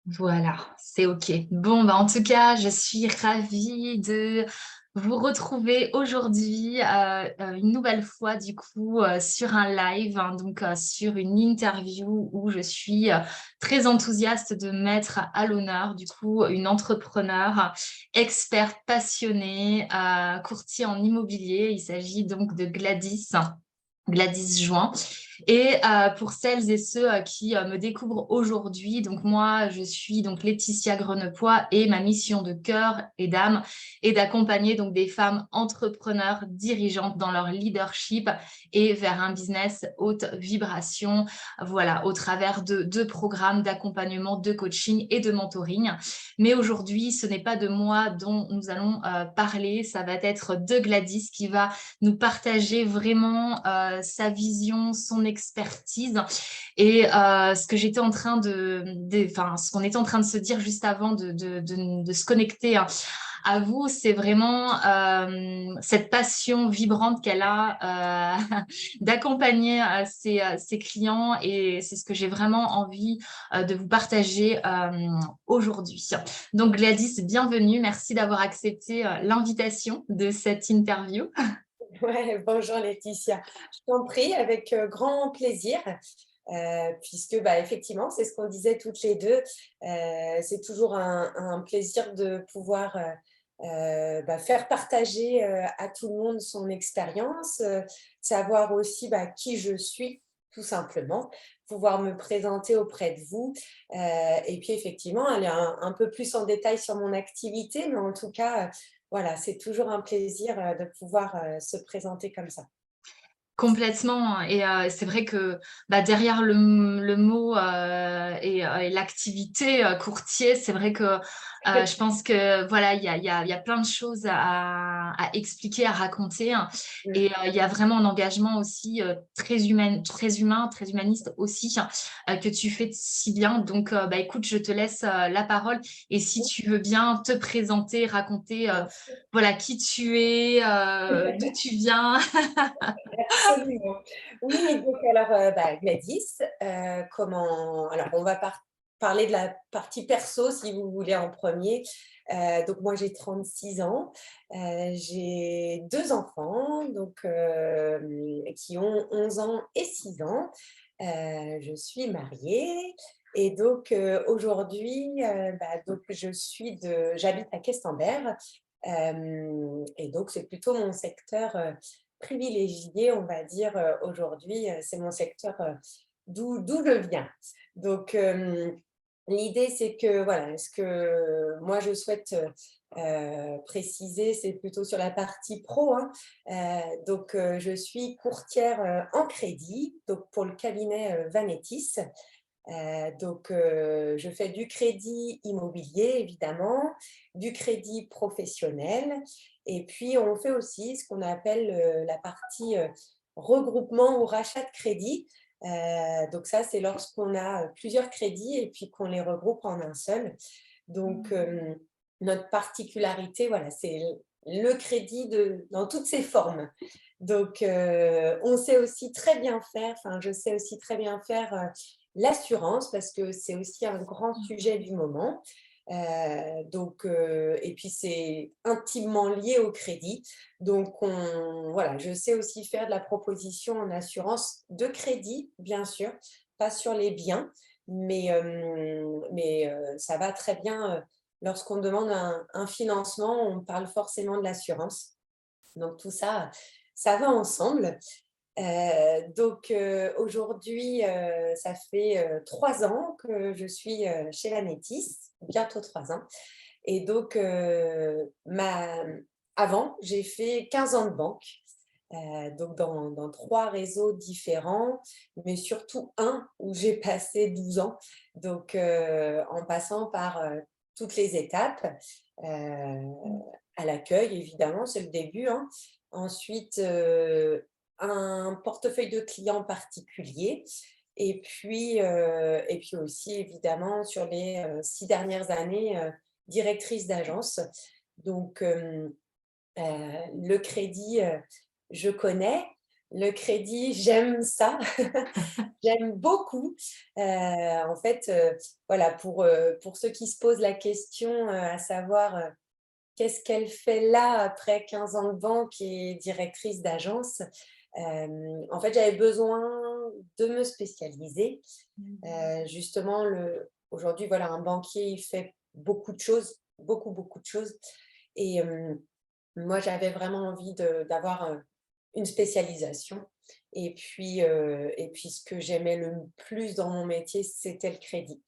Voilà, c'est OK. Bon, bah, en tout cas, je suis ravie de vous retrouver aujourd'hui, une nouvelle fois du coup, sur un live, hein, donc sur une interview où je suis, très enthousiaste de mettre à l'honneur du coup une entrepreneure, experte passionnée, courtier en immobilier. Il s'agit donc de Gladys Join. Et pour celles et ceux qui me découvrent aujourd'hui, donc moi, je suis donc Laetitia Grenepoix et ma mission de cœur et d'âme est d'accompagner donc des femmes entrepreneurs dirigeantes dans leur leadership et vers un business haute vibration, voilà, au travers de programmes d'accompagnement, de coaching et de mentoring. Mais aujourd'hui, ce n'est pas de moi dont nous allons parler, ça va être de Gladys qui va nous partager vraiment sa vision, son expertise. Et ce que j'étais en train enfin, ce qu'on était en train de se dire juste avant de se connecter à vous, c'est vraiment cette passion vibrante qu'elle a d'accompagner ses clients. Et c'est ce que j'ai vraiment envie de vous partager aujourd'hui. Donc Gladys, bienvenue. Merci d'avoir accepté l'invitation de cette interview. Ouais, bonjour Laetitia. Je t'en prie, avec grand plaisir, puisque effectivement, c'est ce qu'on disait toutes les deux. C'est toujours un plaisir de pouvoir faire partager à tout le monde son expérience, savoir aussi qui je suis, tout simplement, pouvoir me présenter auprès de vous. Et puis effectivement, aller un peu plus en détail sur mon activité, mais en tout cas, voilà, c'est toujours un plaisir de pouvoir se présenter comme ça. Complètement. Et c'est vrai que, bah, derrière le mot, et l'activité, courtier, c'est vrai que, je pense que voilà, il y a plein de choses à expliquer, à raconter, hein. Mm. Et il y a vraiment un engagement aussi, très humain, très humaniste aussi, hein, que tu fais si bien. Donc bah, écoute, je te laisse, la parole et si tu veux bien te présenter, raconter, Bien sûr. voilà, qui tu es, d'où tu viens. Absolument. Oui, donc alors, Gladys, alors on va parler de la partie perso si vous voulez en premier. Donc moi j'ai 36 ans, j'ai 2 enfants donc qui ont 11 ans et 6 ans. Je suis mariée et donc aujourd'hui, donc j'habite à Questembert, et donc c'est plutôt mon secteur, privilégié, on va dire, aujourd'hui, c'est mon secteur, d'où je viens. Donc, l'idée, c'est que, voilà, ce que moi je souhaite, préciser, c'est plutôt sur la partie pro, hein. Donc, je suis courtière, en crédit, donc pour le cabinet, Vanetis. Donc, je fais du crédit immobilier évidemment, du crédit professionnel et puis on fait aussi ce qu'on appelle, la partie, regroupement ou rachat de crédit. Donc ça, c'est lorsqu'on a, plusieurs crédits et puis qu'on les regroupe en un seul. Donc, notre particularité, voilà, c'est le crédit dans toutes ses formes. Donc, on sait aussi très bien faire, enfin, je sais aussi très bien faire l'assurance parce que c'est aussi un grand sujet du moment. Donc, et puis c'est intimement lié au crédit. Donc, voilà, je sais aussi faire de la proposition en assurance de crédit, bien sûr, pas sur les biens, mais ça va très bien. Lorsqu'on demande un financement, on parle forcément de l'assurance. Donc tout ça, ça va ensemble. Donc aujourd'hui, ça fait 3 ans que je suis chez Vanetis, bientôt 3 ans. Et donc, avant, j'ai fait 15 ans de banque, donc dans 3 réseaux différents, mais surtout un où j'ai passé 12 ans, donc en passant par toutes les étapes. À l'accueil, évidemment, c'est le début, hein. Ensuite, un portefeuille de clients particuliers et puis aussi évidemment sur les 6 dernières années, directrice d'agence. Donc le crédit, je connais. Le crédit, j'aime ça. J'aime beaucoup. En fait, voilà, pour ceux qui se posent la question, à savoir, qu'est-ce qu'elle fait là après 15 ans de banque et directrice d'agence? En fait, j'avais besoin de me spécialiser. Justement, aujourd'hui, voilà, un banquier, il fait beaucoup de choses, beaucoup, beaucoup de choses et moi, j'avais vraiment envie d'avoir, une spécialisation et puis ce que j'aimais le plus dans mon métier, c'était le crédit,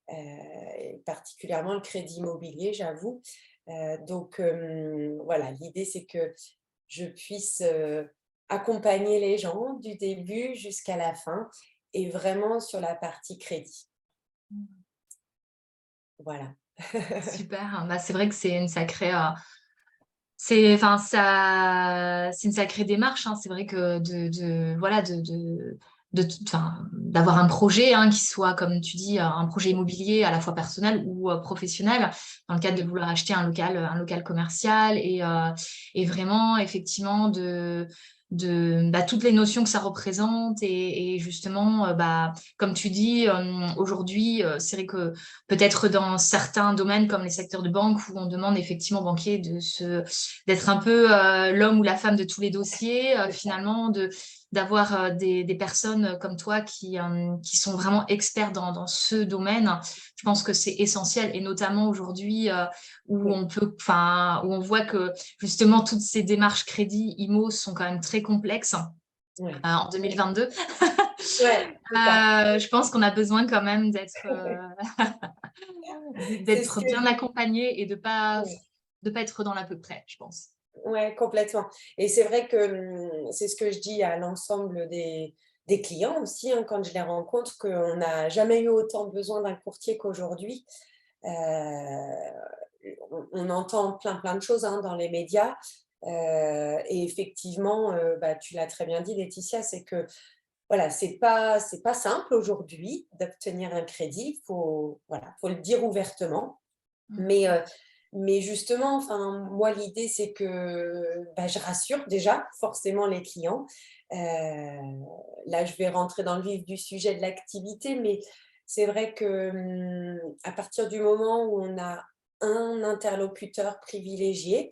et particulièrement le crédit immobilier, j'avoue. Donc voilà, l'idée, c'est que je puisse, accompagner les gens du début jusqu'à la fin et vraiment sur la partie crédit. Voilà. Super, bah, c'est vrai que c'est une sacrée, c'est enfin ça c'est une sacrée démarche, hein. C'est vrai que de voilà, de t enfin, d'avoir un projet, hein, qui soit, comme tu dis, un projet immobilier à la fois personnel ou, professionnel, dans le cadre de Oui, vouloir acheter un local commercial et vraiment effectivement bah, toutes les notions que ça représente et justement, bah, comme tu dis, aujourd'hui, c'est vrai que peut-être dans certains domaines comme les secteurs de banque où on demande effectivement aux banquiers d'être un peu l'homme ou la femme de tous les dossiers, c'est ça. finalement, d'avoir des personnes comme toi qui sont vraiment experts dans ce domaine. Je pense que c'est essentiel et notamment aujourd'hui où Oui, on peut, enfin, où on voit que justement toutes ces démarches crédit, IMO sont quand même très complexes oui. en 2022. Ouais, c'est ça. Je pense qu'on a besoin quand même C'est ce d'être que bien je accompagné et ouais. de pas être dans l'à peu près, je pense. Ouais, complètement et c'est vrai que, c'est ce que je dis à l'ensemble des clients aussi, hein, quand je les rencontre, qu'on n'a jamais eu autant besoin d'un courtier qu'aujourd'hui. Heu, on entend plein, plein de choses, hein, dans les médias, et effectivement, bah, tu l'as très bien dit Laetitia, c'est que, voilà, c'est pas simple aujourd'hui d'obtenir un crédit. Voilà, faut le dire ouvertement. Mmh. Mais justement, enfin, moi, l'idée, c'est que, bah, je rassure déjà forcément les clients. Là, je vais rentrer dans le vif du sujet de l'activité, mais c'est vrai que, à partir du moment où on a un interlocuteur privilégié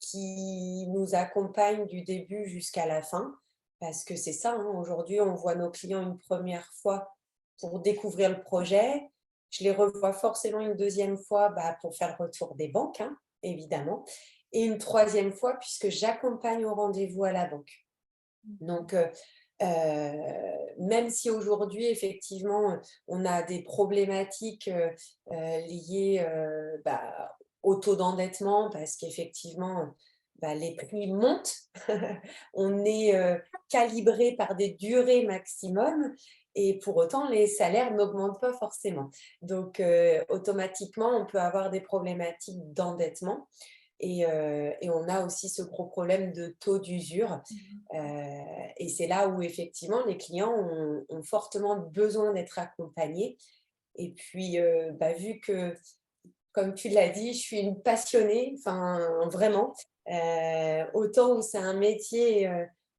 qui nous accompagne du début jusqu'à la fin, parce que c'est ça, hein, aujourd'hui, on voit nos clients une première fois pour découvrir le projet. Je les revois forcément une deuxième fois, bah, pour faire le retour des banques, hein, évidemment, et une troisième fois puisque j'accompagne au rendez-vous à la banque. Donc, même si aujourd'hui effectivement, on a des problématiques, liées, bah, au taux d'endettement parce qu'effectivement, bah, les prix montent. On est, calibré par des durées maximum et pour autant les salaires n'augmentent pas forcément. Donc, automatiquement, on peut avoir des problématiques d'endettement et on a aussi ce gros problème de taux d'usure. Et c'est là où effectivement les clients ont fortement besoin d'être accompagnés. Et puis, bah, vu que, comme tu l'as dit, je suis une passionnée, enfin vraiment, autant où c'est un métier,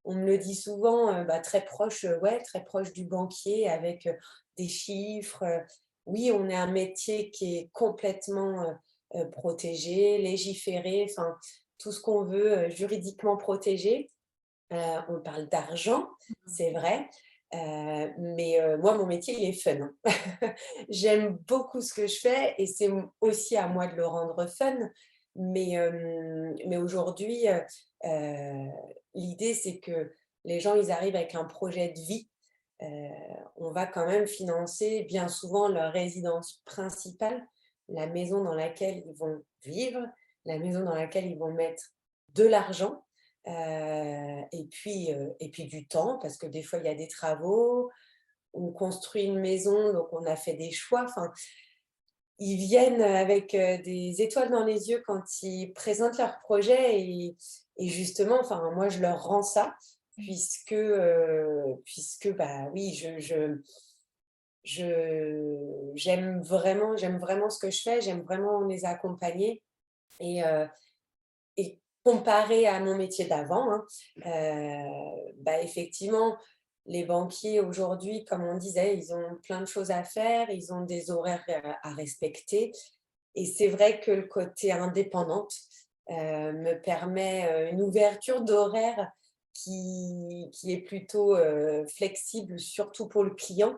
on me le dit souvent, bah, très proche, ouais, très proche du banquier avec, des chiffres, oui, on est un métier qui est complètement, protégé, légiféré, enfin tout ce qu'on veut, juridiquement protégé. On parle d'argent, c'est vrai, mais moi, mon métier, il est fun, hein. J'aime beaucoup ce que je fais et c'est aussi à moi de le rendre fun, mais aujourd'hui, l'idée, c'est que les gens, ils arrivent avec un projet de vie. Heu, on va quand même financer bien souvent leur résidence principale, la maison dans laquelle ils vont vivre, la maison dans laquelle ils vont mettre de l'argent. Et puis du temps, parce que des fois, il y a des travaux, on construit une maison, donc on a fait des choix. Enfin, ils viennent avec, des étoiles dans les yeux quand ils présentent leur projet et justement, enfin, moi, je leur rends ça puisque, bah, oui, j'aime vraiment ce que je fais, j'aime vraiment les accompagner et comparé à mon métier d'avant, hein, effectivement, les banquiers aujourd'hui, comme on disait, ils ont plein de choses à faire, ils ont des horaires à respecter. Et c'est vrai que le côté indépendante me permet une ouverture d'horaire qui est plutôt flexible, surtout pour le client,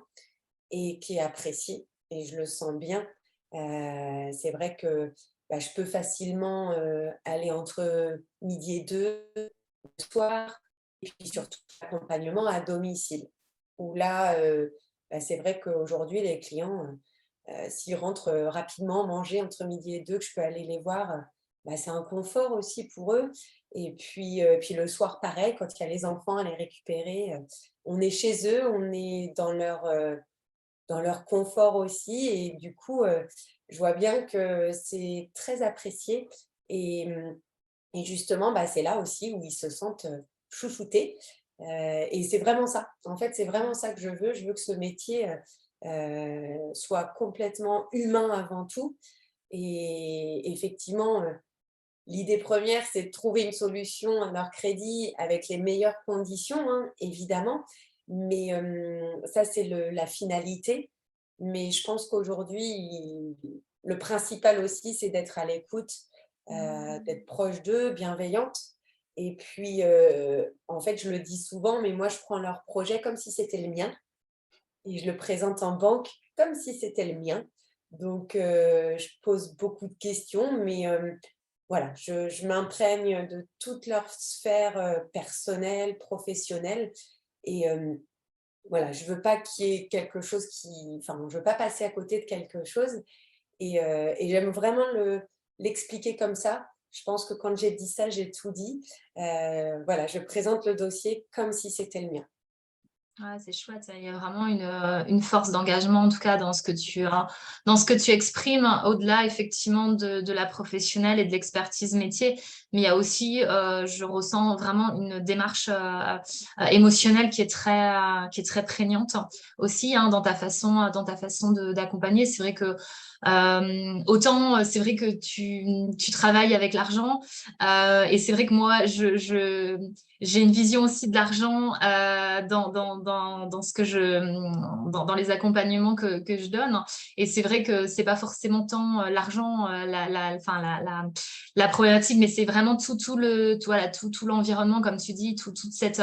et qui est apprécié. Et je le sens bien. C'est vrai que je peux facilement aller entre midi et 2 le soir, et puis surtout l'accompagnement à domicile. Où là, c'est vrai qu'aujourd'hui, les clients, s'ils rentrent rapidement manger entre midi et 2, que je peux aller les voir, c'est un confort aussi pour eux. Et puis le soir, pareil, quand il y a les enfants à les récupérer, on est chez eux, on est dans leur confort aussi. Et du coup, je vois bien que c'est très apprécié. Et, et justement, c'est là aussi où ils se sentent chouchoutés. Et c'est vraiment ça. En fait, c'est vraiment ça que je veux. Je veux que ce métier soit complètement humain avant tout. Et effectivement, l'idée première, c'est de trouver une solution à leur crédit avec les meilleures conditions, hein, évidemment. Mais ça, c'est la finalité. Mais je pense qu'aujourd'hui, le principal aussi, c'est d'être à l'écoute, d'être proche d'eux, bienveillante. Et puis, en fait, je le dis souvent, mais moi, je prends leur projet comme si c'était le mien et je le présente en banque comme si c'était le mien. Donc, je pose beaucoup de questions, mais voilà, je m'imprègne de toute leur sphère personnelle, professionnelle. Et voilà, je veux pas qu'il y ait quelque chose enfin, je veux pas passer à côté de quelque chose. Et j'aime vraiment l'expliquer comme ça. Je pense que quand j'ai dit ça, j'ai tout dit. Voilà, je présente le dossier comme si c'était le mien. Ouais, c'est chouette, il y a vraiment une force d'engagement, en tout cas, dans ce que tu exprimes, au-delà, effectivement, de la professionnelle et de l'expertise métier. Mais il y a aussi, je ressens vraiment une démarche émotionnelle qui est très prégnante aussi, hein, dans ta façon d'accompagner. C'est vrai que autant, c'est vrai que tu travailles avec l'argent, et c'est vrai que moi, j'ai une vision aussi de l'argent dans ce que dans les accompagnements que je donne. Et c'est vrai que c'est pas forcément tant l'argent, enfin, la problématique, mais c'est vraiment voilà, tout l'environnement, comme tu dis, toute cette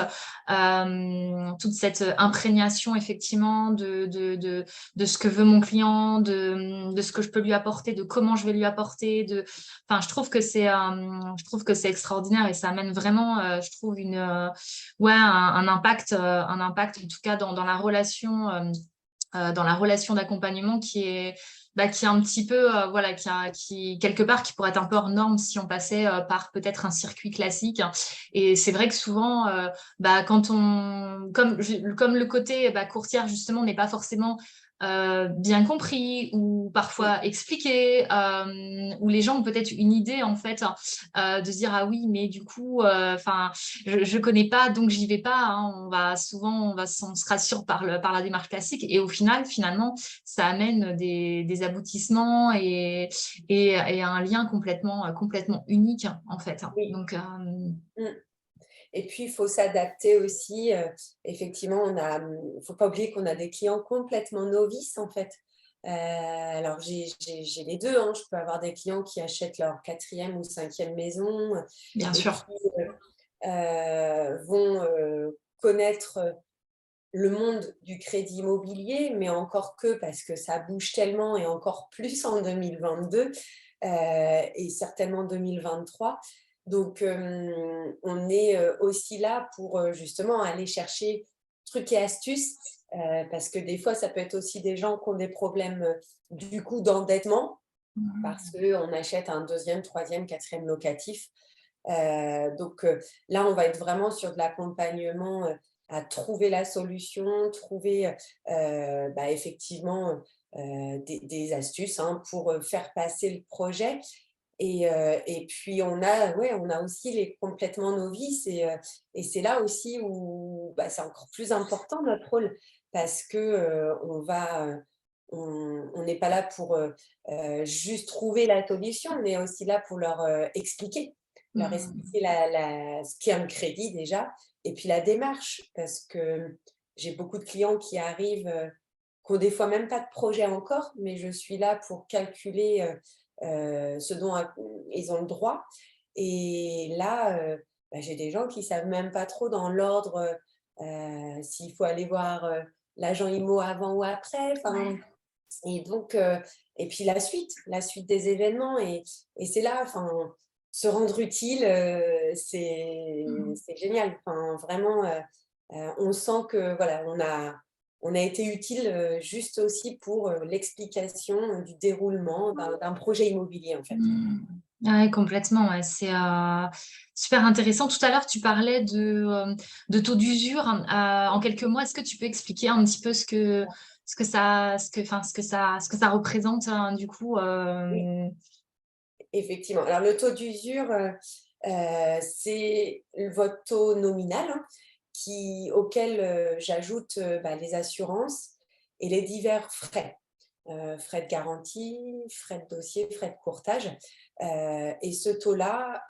imprégnation, effectivement, de ce que veut mon client, de ce que je peux lui apporter, de comment je vais lui apporter, enfin, je trouve que c'est extraordinaire et ça amène vraiment, je trouve, ouais, un impact, en tout cas, dans la relation d'accompagnement qui est un petit peu, voilà, qui, quelque part, qui pourrait être un peu hors norme si on passait par peut-être un circuit classique. Et c'est vrai que souvent, quand comme le côté courtière, justement, n'est pas forcément bien compris ou parfois expliqué, où les gens ont peut-être une idée, en fait, de se dire, ah oui, mais du coup, enfin, je connais pas, donc j'y vais pas, hein. On se rassure par la démarche classique, et au final, finalement, ça amène des aboutissements et un lien complètement unique, en fait. Oui. Donc, Mmh. Et puis, il faut s'adapter aussi. Effectivement, faut pas oublier qu'on a des clients complètement novices, en fait. Alors, j'ai les deux, hein. Je peux avoir des clients qui achètent leur quatrième ou cinquième maison bien et sûr. qui vont connaître le monde du crédit immobilier, mais encore que parce que ça bouge tellement et encore plus en 2022 et certainement 2023. Donc, on est aussi là pour justement aller chercher trucs et astuces, parce que des fois, ça peut être aussi des gens qui ont des problèmes du coup d'endettement, parce qu'on achète un deuxième, troisième, quatrième locatif. Donc là, on va être vraiment sur de l'accompagnement à trouver la solution, trouver effectivement des astuces, hein, pour faire passer le projet. Et puis on a aussi les complètement novices et c'est là aussi où c'est encore plus important notre rôle parce que on n'est pas là pour juste trouver la solution, on est aussi là pour leur expliquer. leur Mmh. expliquer ce qu'est un crédit déjà et puis la démarche. Parce que j'ai beaucoup de clients qui arrivent, qui ont des fois même pas de projet encore, mais je suis là pour calculer, ce dont ils ont le droit et là, j'ai des gens qui savent même pas trop dans l'ordre, s'il faut aller voir, l'agent IMO avant ou après, Ouais. enfin et donc et puis la suite des événements et c'est là, enfin, se rendre utile, Mmh. c'est génial. Enfin, vraiment, on sent que voilà, on a été utile, juste aussi pour, l'explication, du déroulement d'un projet immobilier, en fait. Mmh. Ouais, complètement, ouais, c'est, super intéressant. Tout à l'heure, tu parlais de taux d'usure. En quelques mots, est-ce que tu peux expliquer un petit peu ce que ça représente, du coup, Oui, effectivement. Alors le taux d'usure, c'est votre taux nominal, hein, auquel, j'ajoute, les assurances et les divers frais. Frais de garantie, frais de dossier, frais de courtage, et ce taux-là,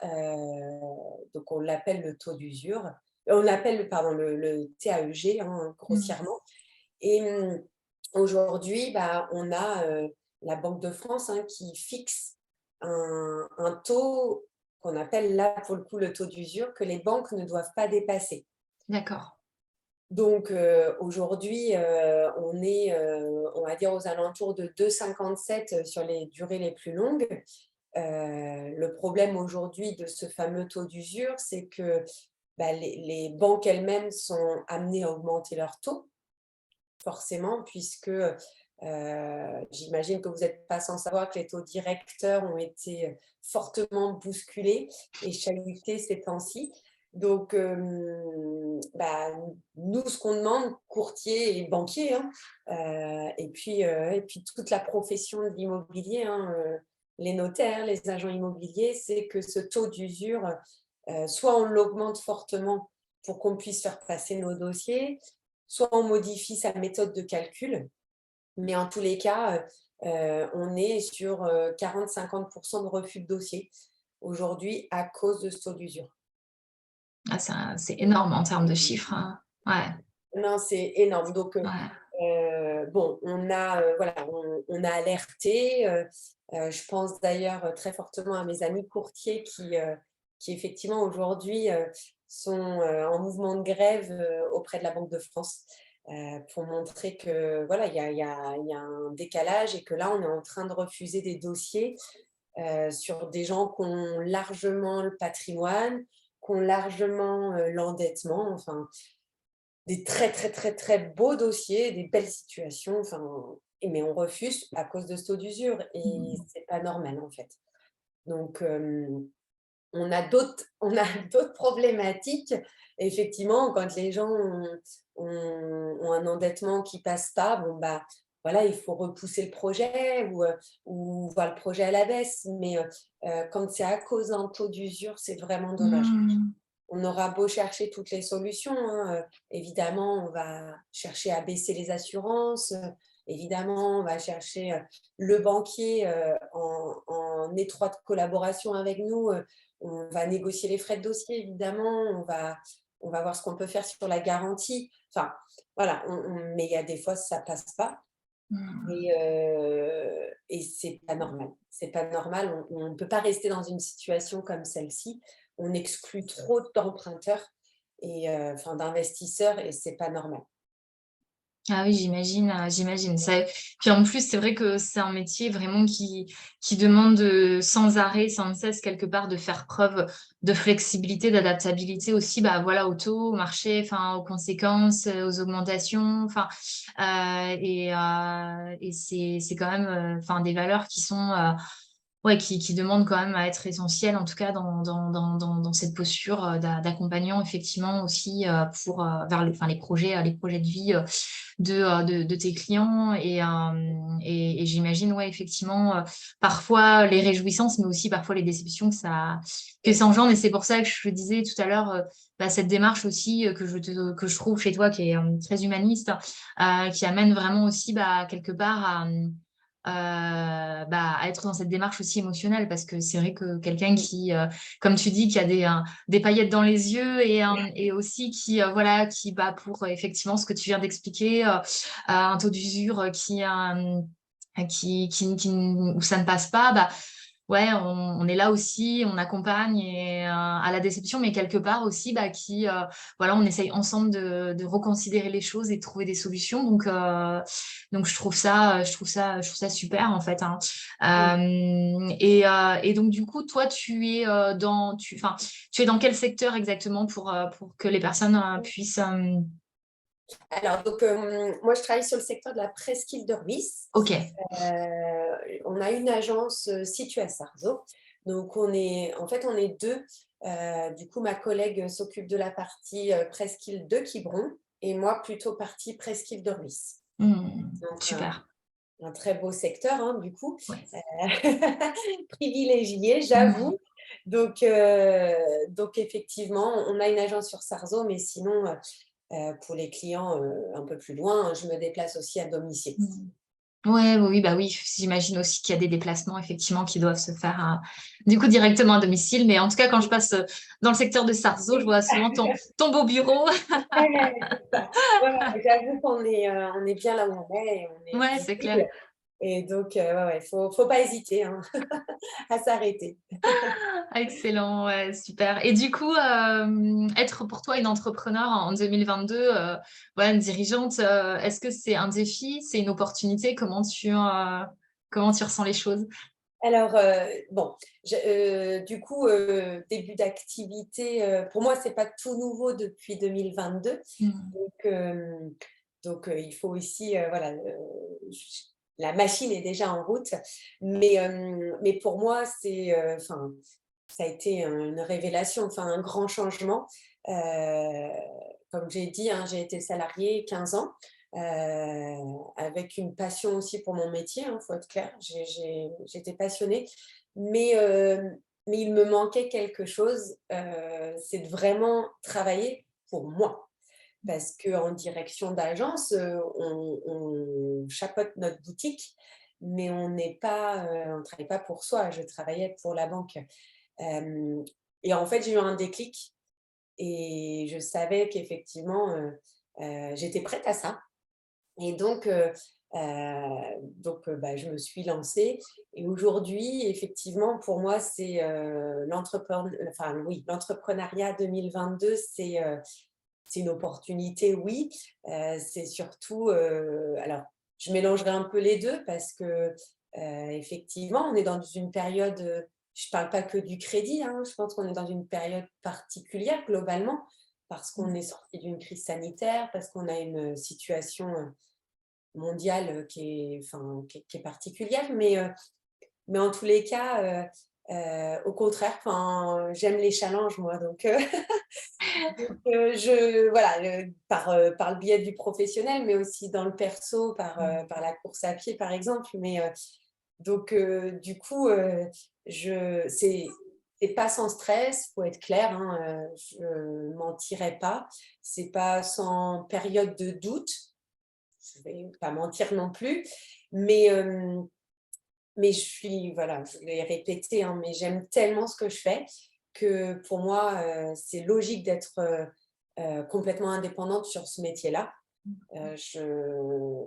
donc on l'appelle le taux d'usure. On l'appelle, pardon, le TAEG, hein, Mmh. grossièrement et aujourd'hui, on a, la Banque de France, hein, qui fixe un taux qu'on appelle là, pour le coup, le taux d'usure que les banques ne doivent pas dépasser. D'accord. Donc aujourd'hui, on est, on va dire aux alentours de 2,57 sur les durées les plus longues. Le problème aujourd'hui de ce fameux taux d'usure, c'est que, les banques elles-mêmes sont amenées à augmenter leurs taux, forcément, puisque, j'imagine que vous n'êtes pas sans savoir que les taux directeurs ont été, fortement bousculés et chahutés ces temps-ci. Donc nous, ce qu'on demande, courtiers et banquiers, hein, et puis toute la profession de l'immobilier, hein, les notaires, les agents immobiliers, c'est que ce taux d'usure, soit on l'augmente fortement pour qu'on puisse faire passer nos dossiers, soit on modifie sa méthode de calcul, mais en tous les cas, on est sur, 40-50 de refus de dossier aujourd'hui à cause de ce taux d'usure. Ah, c'est énorme en termes de chiffres, hein. Ouais, Non, c'est énorme. Donc, ouais. bon, on a alerté, je pense d'ailleurs, très fortement à mes amis courtiers qui effectivement aujourd'hui, sont, en mouvement de grève, auprès de la Banque de France, pour montrer que voilà, il y a un décalage et que là, on est en train de refuser des dossiers, sur des gens qui ont largement le patrimoine, qui ont largement, l'endettement, enfin des très, très, très, très beaux dossiers, des belles situations, enfin, mais on refuse à cause de ce taux d'usure et Mmh. c'est pas normal, en fait. Donc, on a d'autres problématiques. Effectivement, quand les gens ont un endettement qui passe pas, bon, voilà, il faut repousser le projet ou voir le projet à la baisse. Mais, quand c'est à cause d'un taux d'usure, c'est vraiment dommage. Mmh. On aura beau chercher toutes les solutions, hein, évidemment, on va chercher à baisser les assurances, évidemment, on va chercher, le banquier, en étroite collaboration avec nous, on va négocier les frais de dossier évidemment, on va voir ce qu'on peut faire sur la garantie. Enfin, voilà, mais il y a des fois ça passe pas Mmh. et c'est pas normal. C'est pas normal, on ne peut pas rester dans une situation comme celle-ci. On exclut trop d'emprunteurs et enfin d'investisseurs et c'est pas normal. Ah oui, j'imagine. Ça puis en plus, c'est vrai que c'est un métier vraiment qui demande, sans arrêt, sans cesse, quelque part, de faire preuve de flexibilité, d'adaptabilité aussi, bah, voilà, au taux, au marché, enfin, aux conséquences, aux augmentations, enfin, et c'est quand même, enfin, des valeurs qui sont, ouais, qui demande quand même à être essentiel, en tout cas dans cette posture, d'accompagnant effectivement aussi, pour, vers le enfin les projets de vie, de tes clients et j'imagine, ouais, effectivement, parfois les réjouissances, mais aussi parfois les déceptions que ça engendre et c'est pour ça que je te disais tout à l'heure, bah, cette démarche aussi, que je trouve chez toi qui est, très humaniste, qui amène vraiment aussi, bah, quelque part à être dans cette démarche aussi émotionnelle, parce que c'est vrai que quelqu'un qui, comme tu dis, qui a des paillettes dans les yeux et aussi qui, voilà, qui bat pour effectivement ce que tu viens d'expliquer, un taux d'usure où ça ne passe pas, ouais, on est là aussi, on accompagne à la déception, mais quelque part aussi, voilà, on essaye ensemble de reconsidérer les choses et de trouver des solutions. Donc je trouve ça super en fait, hein. Et donc du coup, toi, tu es dans quel secteur exactement pour que les personnes puissent. Alors, donc, moi, je travaille sur le secteur de la presqu'île de Rhuys. Ok. On a une agence située à Sarzeau. Donc, on est deux. Du coup, ma collègue s'occupe de la partie presqu'île de Quiberon et moi, plutôt partie presqu'île de Rhuys. Donc, Super. un très beau secteur, hein, du coup. Ouais. Privilégié, j'avoue. Donc, effectivement, on a une agence sur Sarzeau, mais sinon, pour les clients un peu plus loin, je me déplace aussi à domicile. Ouais, oui, bah oui, j'imagine aussi qu'il y a des déplacements effectivement qui doivent se faire du coup directement à domicile. Mais en tout cas, quand je passe dans le secteur de Sarzeau, je vois souvent ton beau bureau. Ouais, c'est ça. Voilà, j'avoue on est bien là où on est et on est Ouais, c'est clair. visible. Et donc, ouais, faut pas hésiter hein, à s'arrêter. Ah, excellent, ouais, super. Et du coup, être pour toi une entrepreneur en 2022, voilà, une dirigeante, est-ce que c'est un défi, c'est une opportunité? Comment tu ressens les choses? Alors, bon, du coup, début d'activité, pour moi, c'est pas tout nouveau depuis 2022. Mm. Il faut aussi, voilà, la machine est déjà en route. Mais pour moi, ça a été une révélation, enfin, un grand changement. Heu, Comme j'ai dit, hein, j'ai été salariée 15 ans, avec une passion aussi pour mon métier, hein, faut être clair. J'étais passionnée, mais mais il me manquait quelque chose, c'est de vraiment travailler pour moi. Parce qu'en direction d'agence, on chapeaute notre boutique, mais on n'est pas, on ne travaille pas pour soi. Je travaillais pour la banque. Hem Et en fait, j'ai eu un déclic et je savais qu'effectivement, j'étais prête à ça. Et je me suis lancée et aujourd'hui, effectivement, pour moi, l'entrepreneuriat 2022, c'est une opportunité, oui. C'est surtout, alors je mélangerai un peu les 2 parce que, effectivement, on est dans une période, je parle pas que du crédit, hein, je pense qu'on est dans une période particulière globalement, parce qu'on est sorti d'une crise sanitaire, parce qu'on a une situation, mondiale, qui est particulière. Mais en tous les cas, au contraire, j'aime les challenges moi, par le biais du professionnel, mais aussi dans le perso, par la course à pied, par exemple. Du coup, c'est pas sans stress, faut être clair, hein, je mentirai pas. C'est pas sans période de doute, je vais pas mentir non plus, mais je l'ai répété, hein, mais j'aime tellement ce que je fais que pour moi, c'est logique d'être, complètement indépendante sur ce métier-là.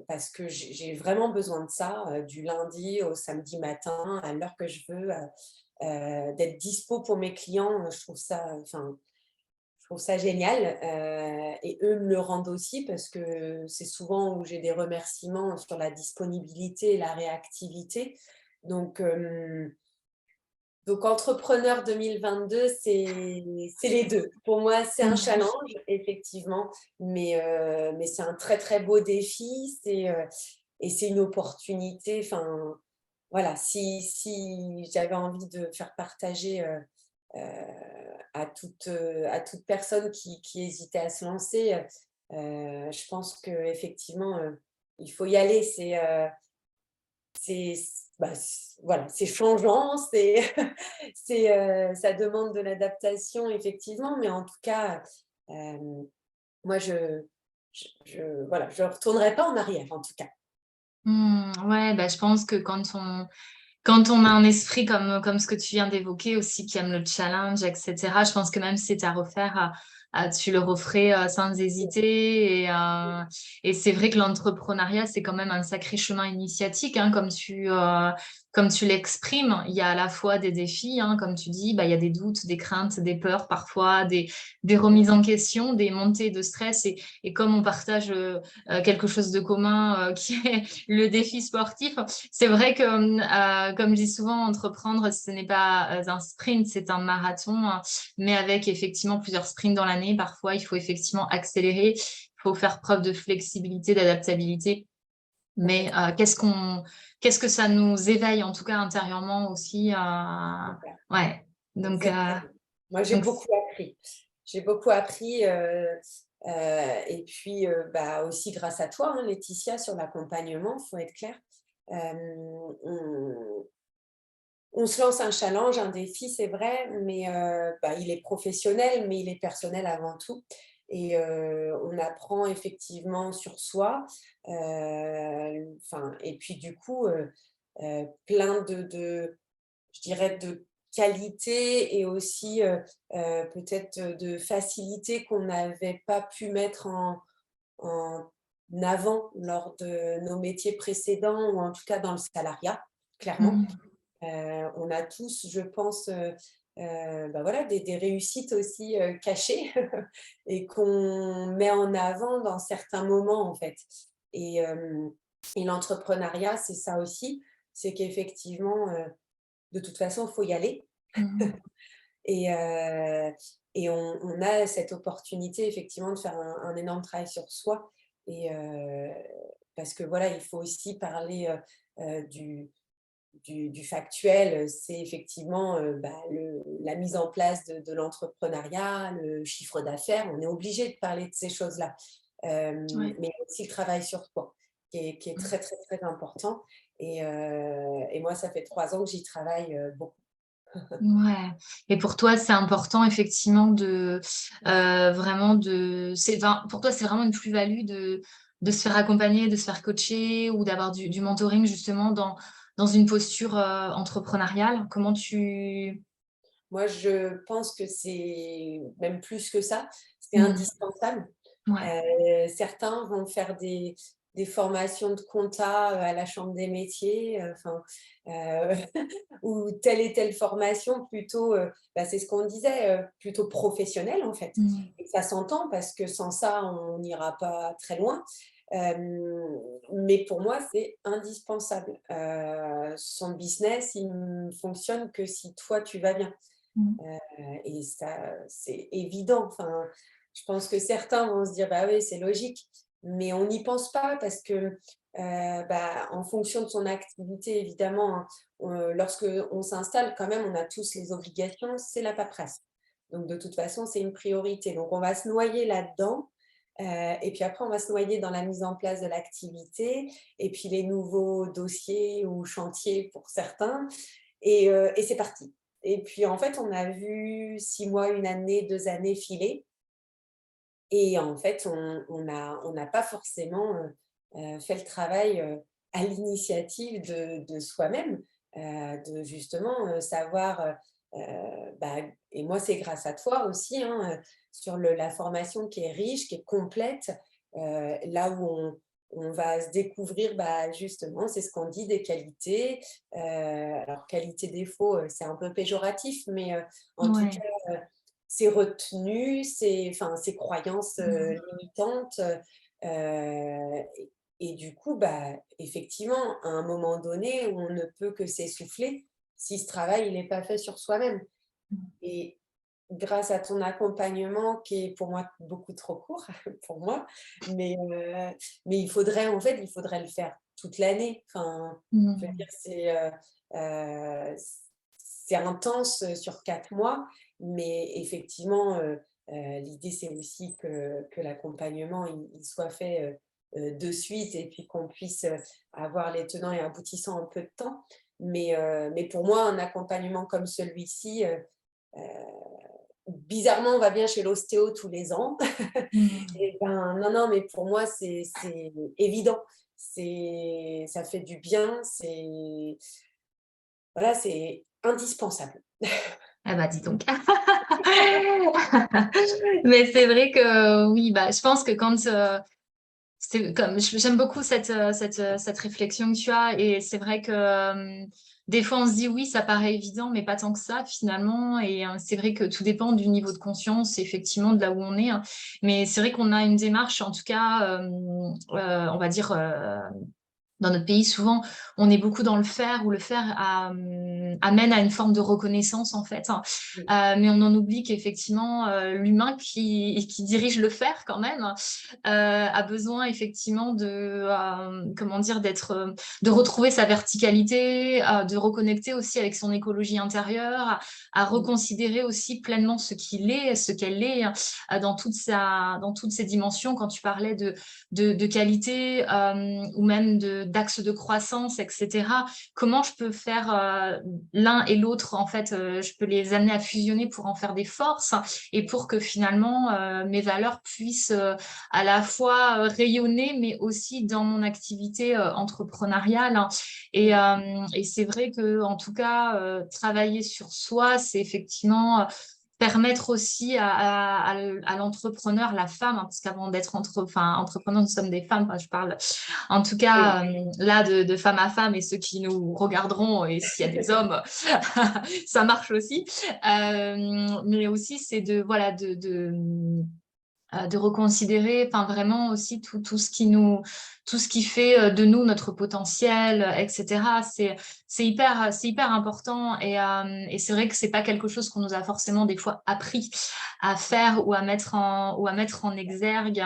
Parce que j'ai vraiment besoin de ça, du lundi au samedi matin, à l'heure que je veux, d'être dispo pour mes clients, je trouve ça génial, et eux me le rendent aussi parce que c'est souvent où j'ai des remerciements sur la disponibilité et la réactivité. Donc, entrepreneur 2022, c'est les 2. Pour moi, c'est un challenge effectivement, mais c'est un très, très beau défi, et c'est une opportunité. Enfin, voilà, si j'avais envie de faire partager, à toute personne qui hésitait à se lancer, je pense qu'effectivement, il faut y aller. C'est voilà, c'est changeant, ça demande de l'adaptation effectivement, mais en tout cas, moi voilà, je ne retournerai pas en arrière en tout cas. Ouais, bah, je pense que quand on a un esprit comme ce que tu viens d'évoquer aussi, qui aime le challenge, et cetera, je pense que même si c'était à refaire, tu le referais, sans hésiter et c'est vrai que l'entrepreneuriat, c'est quand même un sacré chemin initiatique, hein, comme tu l'exprimes. Il y a à la fois des défis, hein, comme tu dis, bah, il y a des doutes, des craintes, des peurs parfois, des remises en question, des montées de stress et comme on partage, quelque chose de commun, qui est le défi sportif, c'est vrai que, comme je dis souvent, entreprendre, ce n'est pas un sprint, c'est un marathon, hein, mais avec effectivement plusieurs sprints dans l'année. Parfois, il faut effectivement accélérer, il faut faire preuve de flexibilité, d'adaptabilité. Mais Complètement. qu'est-ce que ça nous éveille, en tout cas intérieurement aussi, ouais. Donc, Exactement. Moi, j'ai donc beaucoup appris. J'ai beaucoup appris, et puis, bah, aussi grâce à toi, hein, Laetitia, sur l'accompagnement, il faut être clair. On se lance un challenge, un défi, c'est vrai, mais bah, il est professionnel, mais il est personnel avant tout et on apprend effectivement sur soi, enfin et puis du coup, plein de je dirais de qualité et aussi, peut-être, de facilité qu'on n'avait pas pu mettre en avant lors de nos métiers précédents ou en tout cas dans le salariat, clairement. mmh, On a tous, je pense, bah, voilà, des réussites aussi, cachées et qu'on met en avant dans certains moments, en fait et et l'entrepreneuriat, c'est ça aussi, c'est qu'effectivement, de toute façon, il faut y aller mmh. et heu et on a cette opportunité effectivement de faire un énorme travail sur soi et parce que voilà, il faut aussi parler, du factuel, c'est effectivement, bah, la mise en place de l'entrepreneuriat, le chiffre d'affaires. On est obligé de parler de ces choses-là. Ouais. Mais aussi le travail sur soi qui est très, très, très important et moi, ça fait 3 ans que j'y travaille, beaucoup. Ouais et pour toi, c'est important effectivement vraiment enfin, pour toi, c'est vraiment une plus-value de se faire accompagner, de se faire coacher ou d'avoir du mentoring justement dans une posture, entrepreneuriale? Comment tu Moi, je pense que c'est même plus que ça, c'est mmh, indispensable. ouais. Certains vont faire des formations de compta, à la chambre des métiers, enfin, ou telle et telle formation plutôt, bah, c'est ce qu'on disait, plutôt professionnelle, en fait Mmh. et ça s'entend parce que sans ça, on n'ira pas très loin. Mais pour moi, c'est indispensable. Son business, il ne fonctionne que si toi, tu vas bien. Mmh. Et ça, c'est évident. Enfin, je pense que certains vont se dire: «Bah oui, c'est logique», mais on n'y pense pas parce que, bah, en fonction de son activité évidemment, hein, lorsque on s'installe quand même, on a tous les obligations, c'est la paperasse. Donc de toute façon, c'est une priorité. Donc on va se noyer là-dedans, et puis après on va se noyer dans la mise en place de l'activité et puis les nouveaux dossiers ou chantiers pour certains et c'est parti. Et puis, en fait, on a vu 6 mois, 1 année, 2 années filer et en fait, on n'a pas forcément, fait le travail, à l'initiative de soi-même, de justement, savoir, bah et moi, c'est grâce à toi aussi, hein, sur la formation qui est riche, qui est complète, là où on va se découvrir, bah, justement, c'est ce qu'on dit, des qualités. Alors qualité, défaut, c'est un peu péjoratif, mais en tout Ouais. cas, ses retenues, ses enfin, ses croyances, Mmh. limitantes, et du coup, bah, effectivement, à un moment donné, on ne peut que s'essouffler si ce travail, il n'est pas fait sur soi-même Mmh. et grâce à ton accompagnement qui est pour moi beaucoup trop court pour moi, mais mais il faudrait en fait, il faudrait le faire toute l'année. Enfin, je veux Mmh. dire, c'est intense, sur 4 mois, mais effectivement, l'idée c'est aussi que l'accompagnement il soit fait, de suite et puis qu'on puisse, avoir les tenants et aboutissants en peu de temps. Mais pour moi, un accompagnement comme celui-ci, heu bizarrement, on va bien chez l'ostéo tous les ans. Mmh. Et ben, non, non, mais pour moi, c'est évident. ça fait du bien, voilà, c'est indispensable. Ah bah, dis donc. Mais c'est vrai que oui, bah, je pense que quand c'est comme j'aime beaucoup cette réflexion que tu as et c'est vrai que des fois on se dit oui, ça paraît évident, mais pas tant que ça finalement. Et c'est vrai que tout dépend du niveau de conscience, effectivement, de là où on est, hein. Mais c'est vrai qu'on a une démarche, en tout cas, on va dire. Dans notre pays, souvent, on est beaucoup dans le faire, où le faire amène à une forme de reconnaissance, en fait, hein. Oui, Mais on en oublie qu'effectivement, l'humain qui dirige le faire, quand même, a besoin, effectivement, comment dire, de retrouver sa verticalité, de reconnecter aussi avec son écologie intérieure, à oui, reconsidérer aussi pleinement ce qu'il est, ce qu'elle est, dans toutes ses dimensions. Quand tu parlais de qualité ou même d'axes de croissance, etc. Comment je peux faire l'un et l'autre, en fait, je peux les amener à fusionner pour en faire des forces et pour que finalement mes valeurs puissent à la fois rayonner, mais aussi dans mon activité entrepreneuriale, hein. oui. Et c'est vrai que, en tout cas, travailler sur soi, c'est effectivement permettre aussi à l'entrepreneur, la femme, hein, parce qu'avant d'être entrepreneur, nous sommes des femmes. Enfin, je parle en tout Oui. cas là de femme à femme et ceux qui nous regarderont et s'il y a des hommes, ça marche aussi. Mais aussi, c'est voilà, de reconsidérer, enfin vraiment aussi tout ce qui fait de nous notre potentiel, etc. C'est hyper important et c'est vrai que c'est pas quelque chose qu'on nous a forcément des fois appris à faire ou à mettre en exergue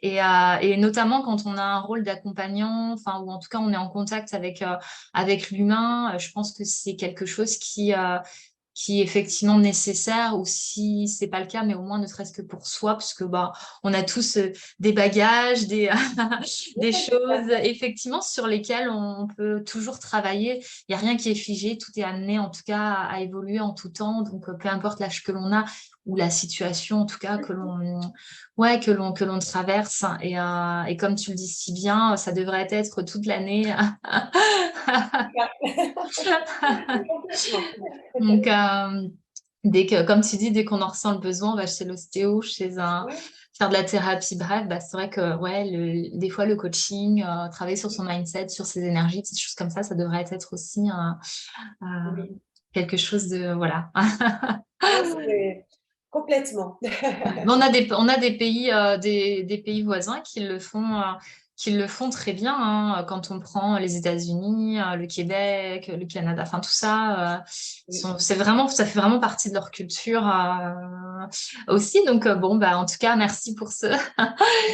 et notamment quand on a un rôle d'accompagnant, enfin ou en tout cas on est en contact avec l'humain, je pense que c'est quelque chose qui est effectivement nécessaire ou si c'est pas le cas, mais au moins ne serait-ce que pour soi, parce que bah on a tous des bagages, des choses effectivement sur lesquelles on peut toujours travailler. Il n'y a rien qui est figé, tout est amené en tout cas à évoluer en tout temps. Donc peu importe l'âge que l'on a ou la situation en tout cas que l'on traverse. Et comme tu le dis si bien, ça devrait être toute l'année. Complètement. Donc, comme tu dis, dès qu'on en ressent le besoin, on va chez l'ostéo, Ouais, faire de la thérapie. Bref, bah, c'est vrai que ouais, des fois, le coaching, travailler sur son mindset, sur ses énergies, des choses comme ça devrait être aussi oui. quelque chose de... Voilà. Non, c'est complètement. Mais on a des pays voisins qui le font très bien, hein. Quand on prend les États-Unis, le Québec, le Canada, enfin tout ça, Oui. ça fait vraiment partie de leur culture aussi. Donc bon, bah en tout cas, merci pour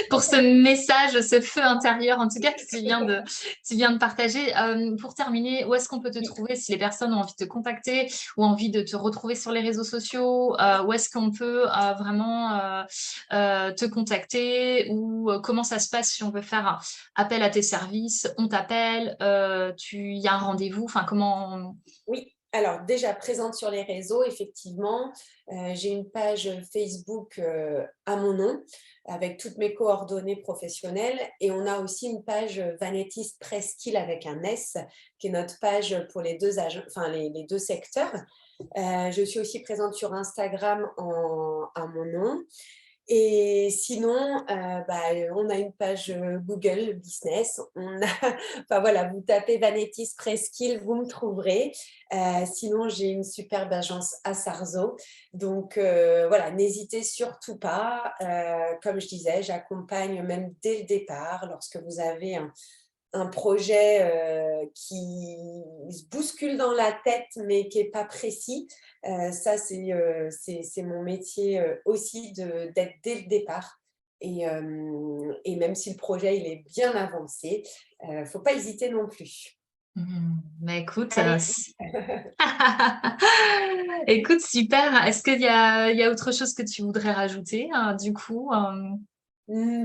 pour ce message, ce feu intérieur, en tout cas que tu viens de partager. Pour terminer, où est-ce qu'on peut te Oui. trouver si les personnes ont envie de te contacter ou envie de te retrouver sur les réseaux sociaux? Où est-ce qu'on peut vraiment te contacter ou comment ça se passe si on veut faire un appel à tes services? On t'appelle, il y a un rendez-vous, enfin comment... Oui, alors déjà présente sur les réseaux, effectivement. J'ai une page Facebook à mon nom avec toutes mes coordonnées professionnelles et on a aussi une page Vanettis Presqu'île avec un S qui est notre page pour enfin, les deux secteurs. Je suis aussi présente sur Instagram à mon nom. Et sinon, bah, on a une page Google Business. Enfin voilà, vous tapez Vanettis Presqu'île, vous me trouverez. Sinon, j'ai une superbe agence à Sarzeau. Donc voilà, n'hésitez surtout pas. Comme je disais, j'accompagne même dès le départ lorsque vous avez un projet qui se bouscule dans la tête mais qui n'est pas précis. Ça, c'est mon métier aussi d'être dès le départ. Et même si le projet il est bien avancé, il ne faut pas hésiter non plus. Mais écoute, Allez. écoute, super. Est-ce il y a autre chose que tu voudrais rajouter, du coup?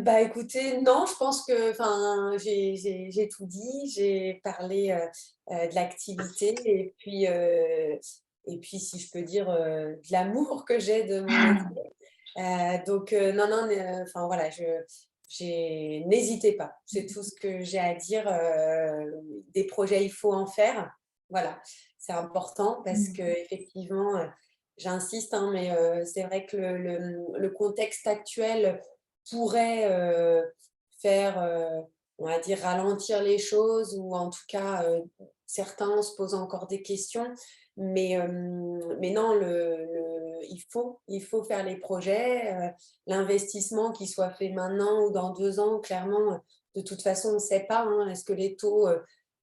Bah écoutez, non, je pense que enfin, j'ai tout dit, j'ai parlé de l'activité et puis si je peux dire de l'amour que j'ai de mon métier. Donc non, non, enfin voilà, n'hésitez pas. C'est tout ce que j'ai à dire. Des projets, il faut en faire. Voilà, c'est important parce qu'effectivement, j'insiste, hein, mais c'est vrai que le contexte actuel pourrait faire, on va dire, ralentir les choses ou en tout cas, certains se posent encore des questions. Mais non, il faut faire les projets. L'investissement, qu'il soit fait maintenant ou dans 2 ans, clairement, de toute façon, on ne sait pas, hein. Est-ce que les taux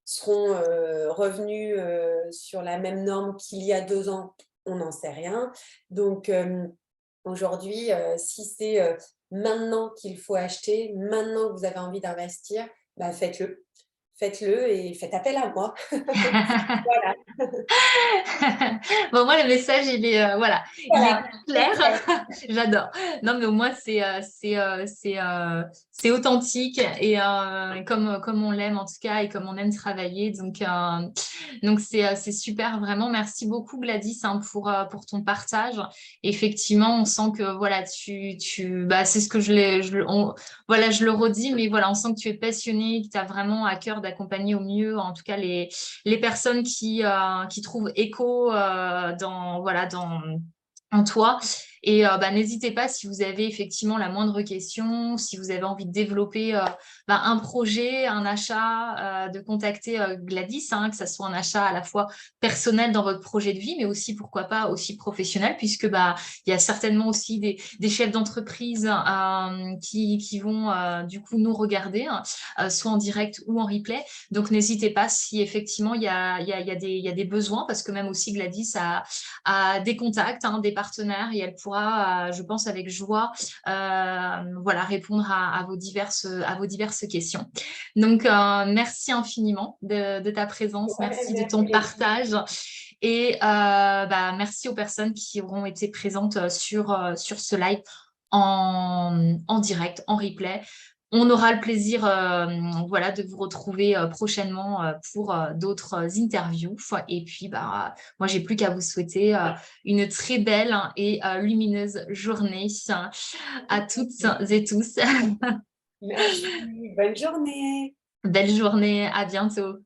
seront revenus sur la même norme qu'il y a 2 ans? On n'en sait rien. Donc aujourd'hui, si c'est maintenant qu'il faut acheter, maintenant que vous avez envie d'investir, bah, faites-le. Faites-le et faites appel à moi. Voilà, Bon, moi, le message, voilà, il est voilà, c'est clair. clair. J'adore. Non, mais au moins, c'est authentique et comme on l'aime en tout cas et comme on aime travailler. Donc c'est super. Vraiment, merci beaucoup, Gladys, hein, pour ton partage. Effectivement, on sent que voilà, bah, c'est ce que voilà, je le redis, mais voilà, on sent que tu es passionnée, que tu as vraiment à cœur d'accompagner au mieux, en tout cas, les personnes qui trouvent écho voilà, en toi. Et bah, n'hésitez pas si vous avez effectivement la moindre question, si vous avez envie de développer bah, un projet, un achat, de contacter Gladys, hein, que ce soit un achat à la fois personnel dans votre projet de vie, mais aussi, pourquoi pas, aussi professionnel, puisque bah, il y a certainement aussi des chefs d'entreprise qui vont du coup nous regarder, hein, soit en direct ou en replay. Donc, n'hésitez pas si effectivement il y a des besoins, parce que même aussi Gladys a des contacts, hein, des partenaires, et elle pourra, je pense, avec joie, voilà, répondre à vos diverses questions. Donc, merci infiniment de ta présence, Ouais, merci de ton merci. partage. Et bah, merci aux personnes qui auront été présentes sur ce live en direct, en replay. On aura le plaisir voilà, de vous retrouver prochainement pour d'autres interviews. Et puis, bah, moi, j'ai plus qu'à vous souhaiter une très belle et lumineuse journée à toutes et tous. Merci. Bonne journée. Belle journée, à bientôt.